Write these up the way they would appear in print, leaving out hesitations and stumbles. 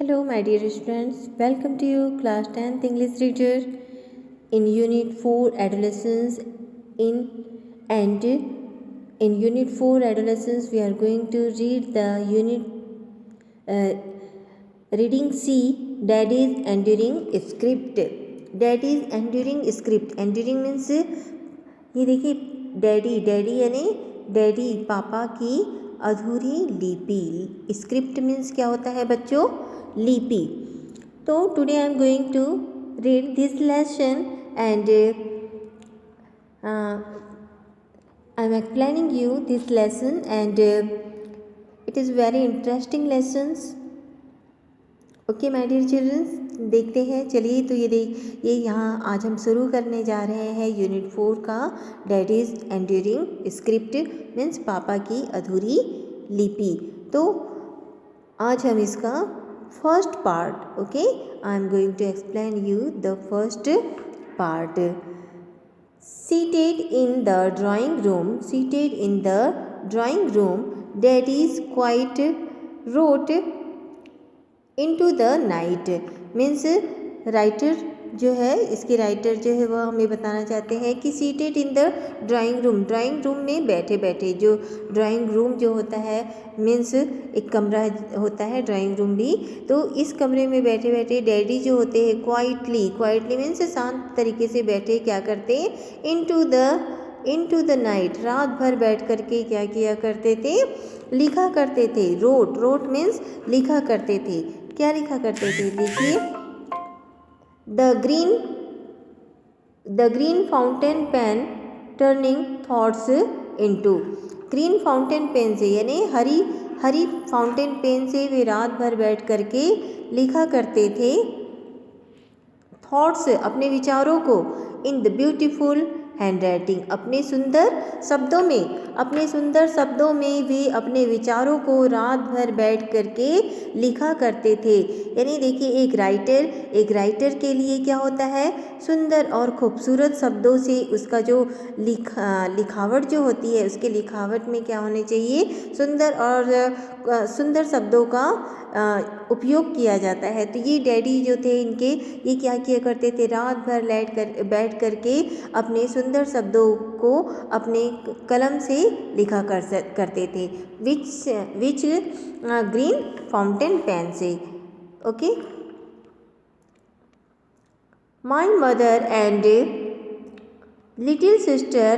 Hello, my dear students. Welcome to you, class 10th English reader in Unit 4 Adolescence. And in Unit 4 Adolescence, we are going to read the unit uh, reading C, Daddy's Enduring Script. Daddy's Enduring Script. Enduring means ये देखिए daddy यानी daddy पापा की अधूरी लिपि. Script means क्या होता है बच्चों? लिपि. तो today I am going to read this lesson and I am explaining you this lesson and it is very interesting lessons. Okay my dear childrens, देखते हैं. चलिए तो ये यहाँ आज हम शुरू करने जा रहे हैं यूनिट 4 का डैडीज एंड्यूरिंग स्क्रिप्ट मीन्स पापा की अधूरी लिपि. तो आज हम इसका first part, okay, I am going to explain you the first part. Seated in the drawing room, daddy's quiet wrote into the night. Means writer जो है, इसके राइटर जो है वह हमें बताना चाहते हैं कि seated in the drawing room में बैठे बैठे. जो ड्राइंग रूम जो होता है मीन्स एक कमरा होता है ड्राइंग रूम भी. तो इस कमरे में बैठे बैठे डैडी जो होते हैं क्वाइटली मीन्स शांत तरीके से बैठे क्या करते हैं, इनटू द नाइट, रात भर बैठ करके क्या किया करते थे, लिखा करते थे. रोट मीन्स लिखा करते थे. क्या लिखा करते थे? देखिए, the green fountain pen turning thoughts into. Green fountain pen से यानी हरी फाउंटेन पेन से वे रात भर बैठ करके लिखा करते थे थॉट्स, अपने विचारों को, इन द ब्यूटीफुल हैंडराइटिंग, अपने सुंदर शब्दों में वे अपने विचारों को रात भर बैठ करके लिखा करते थे. यानी देखिए, एक राइटर के लिए क्या होता है, सुंदर और खूबसूरत शब्दों से उसका जो लिखावट जो होती है, उसके लिखावट में क्या होने चाहिए, सुंदर शब्दों का उपयोग किया जाता है. तो ये डैडी जो थे इनके, ये क्या किया करते थे, रात भर बैठ करके अपने सुंदर शब्दों को अपने कलम से लिखा करते थे. विच ग्रीन फाउंटेन पेन से. Okay. My mother and little sister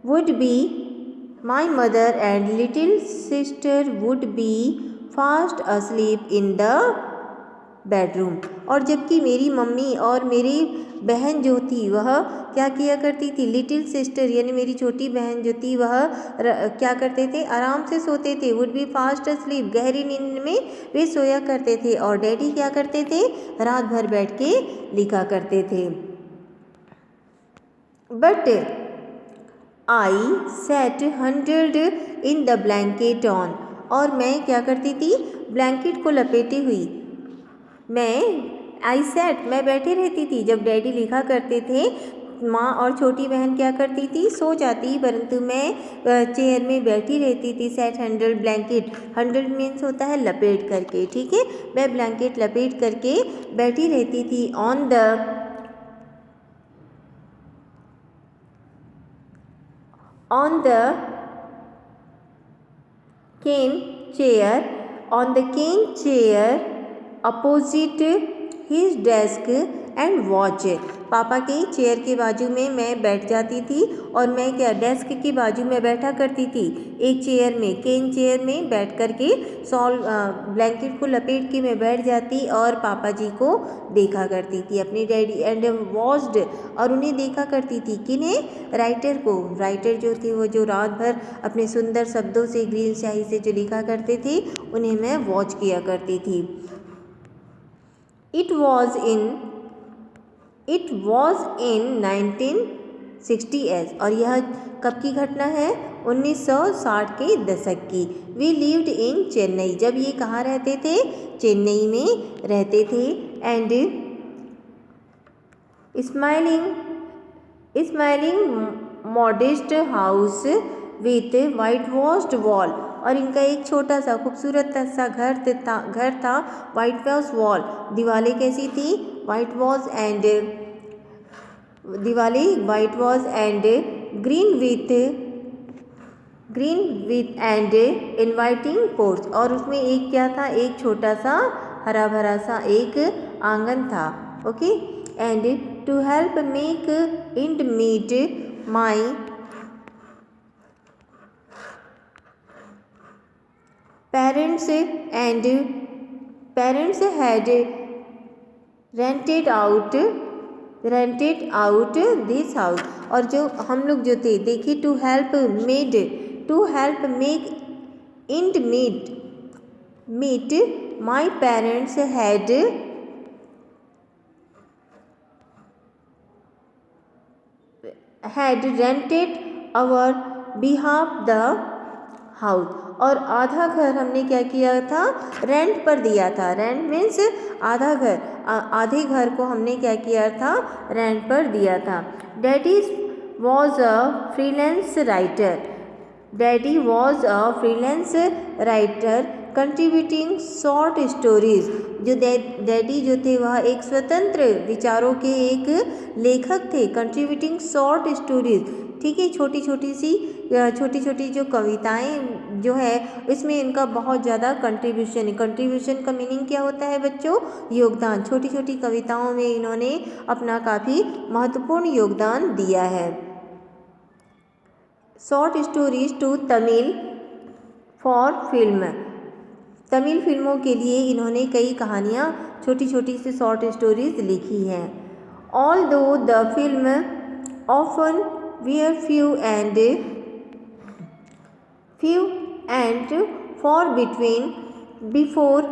would be fast asleep in the bedroom. और जबकि मेरी मम्मी और मेरी बहन जो थी वह क्या किया करती थी, लिटिल सिस्टर यानी मेरी छोटी बहन जो थी वह क्या करते थे, आराम से सोते थे. वुड बी फास्ट asleep, गहरी नींद में वे सोया करते थे. और डैडी क्या करते थे, रात भर बैठ के लिखा करते थे. But I sat huddled in the blanket on. और मैं क्या करती थी, ब्लैंकेट को लपेटे हुई. मैं बैठे रहती थी. जब डैडी लिखा करते थे, माँ और छोटी बहन क्या करती थी, सो जाती, परंतु मैं चेयर में बैठी रहती थी. Set hundred blanket, hundred means होता है लपेट करके, ठीक है. मैं ब्लैंकेट लपेट करके बैठी रहती थी. On the cane chair opposite his desk and watch. पापा के चेयर के बाजू में मैं बैठ जाती थी और मैं क्या, डेस्क के बाजू में बैठा करती थी. एक चेयर में, केन चेयर में बैठ करके ब्लैंकेट को लपेट के मैं बैठ जाती और पापा जी को देखा करती थी, अपने डैडी. एंड वॉच्ड, और उन्हें देखा करती थी. किन्हें? राइटर को. राइटर जो थे वो जो रात भर अपने सुंदर शब्दों से, ग्रीन स्याही से जो लिखा करते थे, उन्हें मैं वॉच किया करती थी. It was in 1960s. और यह कब की घटना है, 1960 के दशक की. We lived in Chennai. जब ये कहाँ रहते थे, चेन्नई में रहते थे. And smiling modest house with whitewashed wall. और इनका एक छोटा सा खूबसूरत सा घर था वाइट वॉज वॉल, दीवारें कैसी थी, वाइट वॉज एंड दीवारें white was and green with and inviting porch, और उसमें एक क्या था, एक छोटा सा हरा भरा सा एक आंगन था। Okay, and to help make and meet my parents had rented out this house, और जो हम लोग जो थे देखिए to help make and meet my parents had rented our behalf the house, और आधा घर हमने क्या किया था, रेंट पर दिया था। रेंट मीन्स आधा घर, आधे घर को हमने क्या किया था, रेंट पर दिया था। Daddy was a freelance writer contributing short stories, जो डैडी जो थे वह एक स्वतंत्र विचारों के एक लेखक थे। कंट्रीब्यूटिंग शॉर्ट स्टोरीज, ठीक है, छोटी छोटी जो कविताएं जो है इसमें इनका बहुत ज़्यादा कंट्रीब्यूशन का मीनिंग क्या होता है बच्चों, योगदान। छोटी छोटी कविताओं में इन्होंने अपना काफ़ी महत्वपूर्ण योगदान दिया है। Short stories to Tamil for film, Tamil फिल्मों के लिए इन्होंने कई कहानियाँ छोटी सी शॉर्ट स्टोरीज लिखी हैं। Although the film often were few and far between, before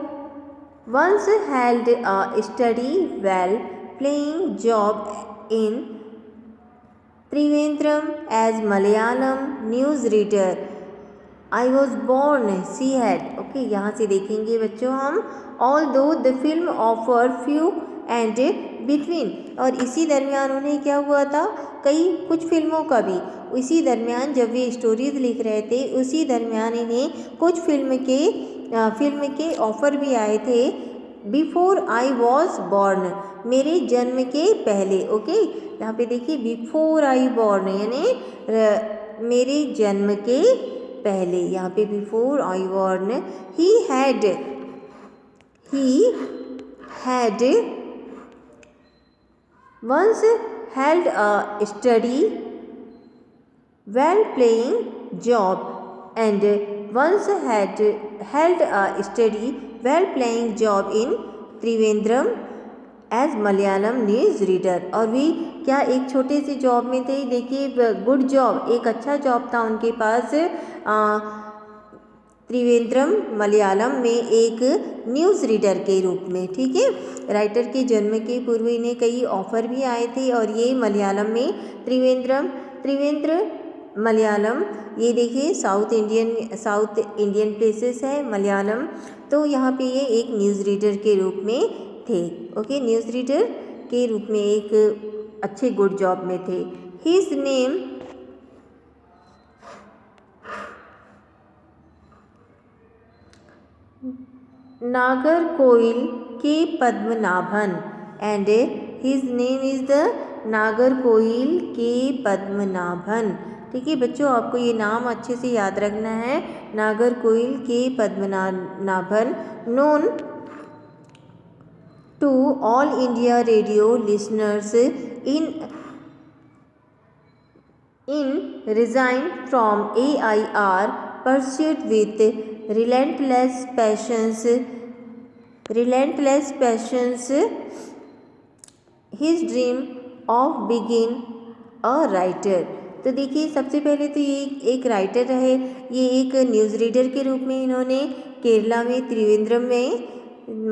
once held a steady well paying job in Trivandrum as Malayalam newsreader. I was born, she had. Okay, यहाँ से देखेंगे बच्चों हम although the film offered few and between, और इसी दरमियान उन्हें क्या हुआ था, कुछ फिल्मों का भी इसी दरमियान जब वे स्टोरीज लिख रहे थे उसी दरमियान इन्हें कुछ फिल्म के ऑफ़र भी आए थे। बिफोर आई वॉज बॉर्न, मेरे जन्म के पहले। ओके, यहाँ पे देखिए बिफोर आई बॉर्न यानी मेरे जन्म के पहले, यहाँ पे before I born. He had once held a steady well paying job and once had held a steady well paying job in Trivandrum as Malayalam news reader, और भी क्या एक छोटे से जॉब में थे, देखिए गुड जॉब, एक अच्छा जॉब था उनके पास त्रिवेंद्रम मलयालम में एक न्यूज़ रीडर के रूप में। ठीक है, राइटर के जन्म के पूर्व इन्हें कई ऑफ़र भी आए थे और ये मलयालम में त्रिवेंद्र मलयालम, ये देखिए साउथ इंडियन प्लेसेस है मलयालम, तो यहाँ पे ये एक न्यूज़ रीडर के रूप में थे। ओके, न्यूज़ रीडर के रूप में एक अच्छे गुड जॉब में थे। हिज नेम नागरकोइल के Padmanabhan, and his name is the Nagercoil के पद्मनाभन। ठीक है बच्चों, आपको ये नाम अच्छे से याद रखना है, नागरकोइल के Padmanabhan. Known to all India radio listeners in resign from AIR, pursued with relentless passions his dream of being a writer। तो देखिए सबसे पहले तो ये एक राइटर रहे, ये एक न्यूज़ रीडर के रूप में इन्होंने केरला में त्रिवेंद्रम में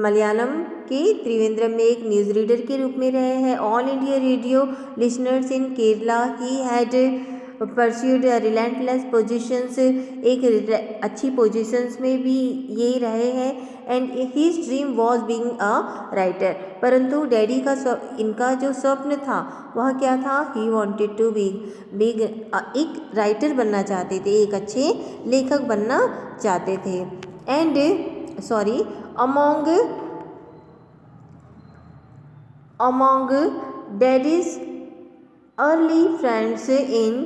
मलयालम के त्रिवेंद्रम में एक न्यूज़ रीडर के रूप में रहे हैं। All India radio listeners in Kerala he had pursued relentless positions, एक अच्छी पोजीशंस में भी ये रहे हैं। And his dream was being a writer, परंतु डैडी का इनका जो स्वप्न था वह क्या था, ही वॉन्टेड टू बी एक राइटर बनना चाहते थे, एक अच्छे लेखक बनना चाहते थे। And sorry among daddy's early friends in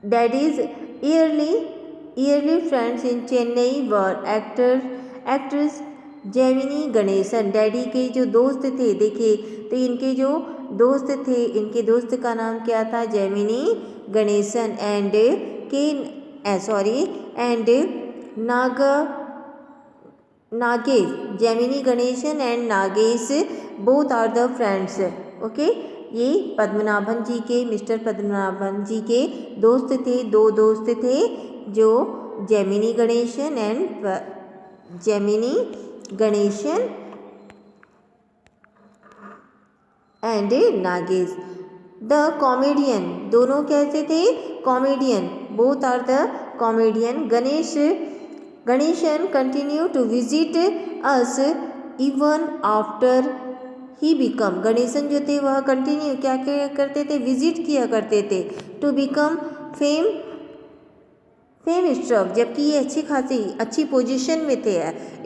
daddy's early friends in Chennai were actress Gemini Ganesan. Daddy के जो दोस्त थे, देखिए तो इनके जो दोस्त थे, इनके दोस्त का नाम क्या था, Gemini Ganesan. And Nagesh, Gemini Ganesan and Nagesh both are the friends. Okay, ये पद्मनाभन जी के, मिस्टर पद्मनाभन जी के दोस्त थे, दो दोस्त थे, जो Gemini Ganesan and Nagesh. The comedian, दोनों कैसे थे, comedian, both are the comedian. Ganesan continue to visit us even after he become, Ganesan जो थे वह कंटिन्यू क्या करते थे, विजिट किया करते थे, टू बिकम फेम स्ट्रक, जबकि ये अच्छी पोजीशन में थे,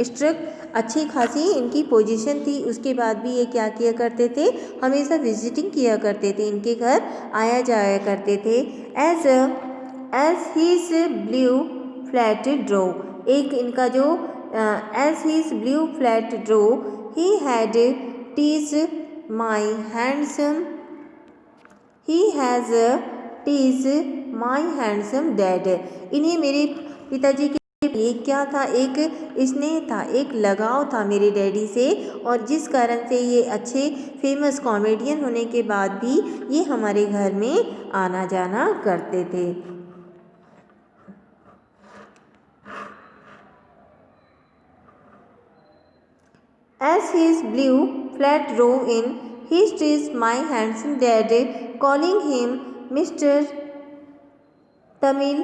स्ट्रक अच्छी खासी इनकी पोजीशन थी, उसके बाद भी ये क्या किया करते थे, हमेशा विजिटिंग किया करते थे, इनके घर आया जाया करते थे। As his blue flat drew, एक इनका जो as his blue flat drew he had tease my handsome dad, इन्हें मेरे पिताजी के लिए क्या था, एक स्नेह था, एक लगाव था मेरे डैडी से, और जिस कारण से ये अच्छे फेमस कॉमेडियन होने के बाद भी ये हमारे घर में आना जाना करते थे। As his blue flat drove in, he teased my handsome dad, calling him Mr. Tamil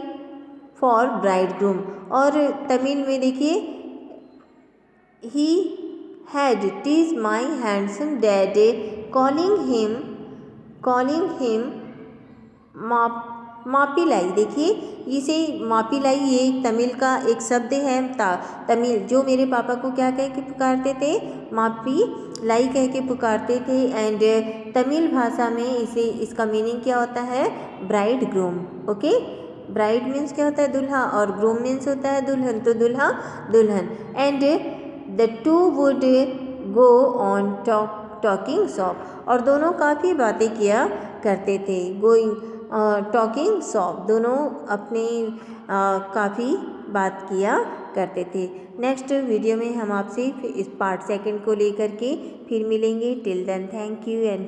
for bridegroom, और तमिल में देखिए he had teased my handsome dad, calling him मापिलाई, देखिए इसे मापिलाई, ये तमिल का एक शब्द है, तमिल जो मेरे पापा को क्या कह के पुकारते थे, मापिलाई कह के पुकारते थे। एंड तमिल भाषा में इसका मीनिंग क्या होता है, bride groom. Okay, bride means क्या होता है, दुल्हा, और ग्रूम मीन्स होता है दुल्हन, तो दुल्हा दुल्हन। And the two would go on talking shop, और दोनों काफ़ी बातें किया करते थे, टॉकिंग शॉप, दोनों अपने काफ़ी बात किया करते थे। नेक्स्ट वीडियो में हम आपसे इस पार्ट 2 को लेकर के फिर मिलेंगे। Till then thank you and